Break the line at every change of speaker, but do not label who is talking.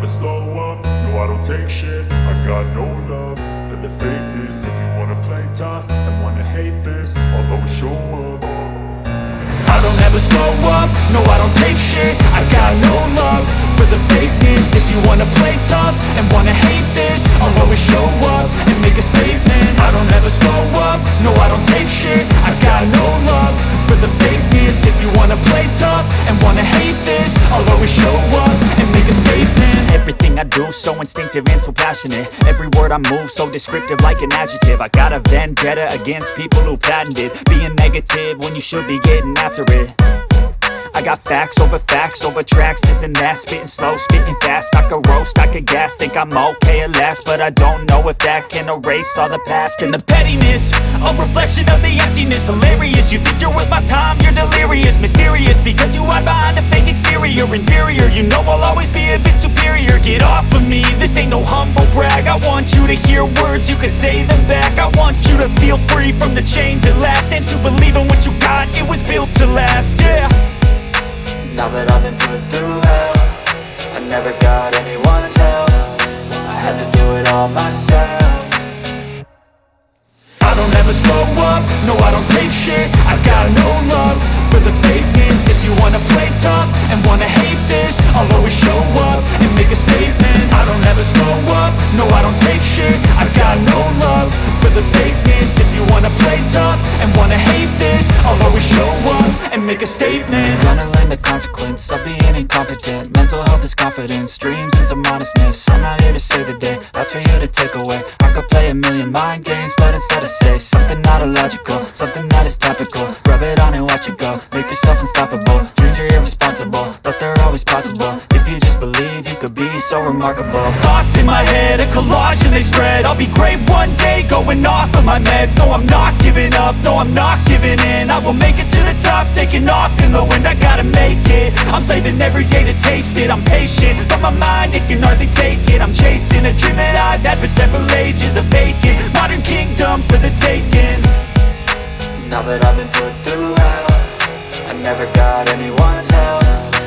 slow up, no I don't take shit. I got no love for the fakeness. If you wanna play tough and wanna hate this, I'll always show up. I don't ever slow up, no I don't take shit. I got no love for the fakeness. If you wanna play tough and wanna hate this, I'll always show up and make a statement. I don't ever slow up, no I don't take shit. I got no love for the fakeness. If you wanna play tough and wanna hate this, I'll always show up and make a statement.
Everything I do so instinctive and so passionate. Every word I move so descriptive like an adjective. I got a vendetta against people who patented being negative when you should be getting after it. I got facts over tracks, this and that. Spitting slow, spitting fast, I could roast, I could gas. Think I'm okay at last, but I don't know if that can erase all the past. And the pettiness, a reflection of the emptiness. Hilarious, you think you're worth my time, you're delirious. Mysterious, because you hide behind a fake exterior. Inferior, you know I'll always be a bit superior. Get off of me, this ain't no humble brag. I want you to hear words, you can say them back. I want you to feel free from the chains at last, and to believe in what you got, it was built to last, yeah.
Now that I've been put through hell, I never got anyone's help. I had to do it all myself.
I don't ever slow up, no I don't take shit. I got no love for the fakeness. If you wanna play tough and wanna hate this, I'll always show up and make a statement. I don't ever slow up, no I don't take shit. I got no love for the fakeness. If you wanna play tough and wanna hate this, I'll always show up and make a statement.
Gonna learn the consequence of being incompetent. Mental health is confidence, dreams and some honestness. I'm not here to save the day, that's for you to take away. I could play a million mind games, but instead I say something not illogical, something that is topical. Rub it on and watch it go, make yourself unstoppable. Dreams are irresponsible, but they're always possible. If you just believe, you could be so remarkable.
Thoughts in my head, a collage and they spread. I'll be great one day, going off of my meds. No, I'm not giving up, no, I'm not giving in. I will make it to the top, taking off in the wind. I gotta make it, I'm saving every day to taste it. I'm patient, but my mind, it can hardly take it. I'm chasing a dream that I've had for several ages. A vacant, modern kingdom for the taking.
Now that I've been put through hell, I never got anyone's help.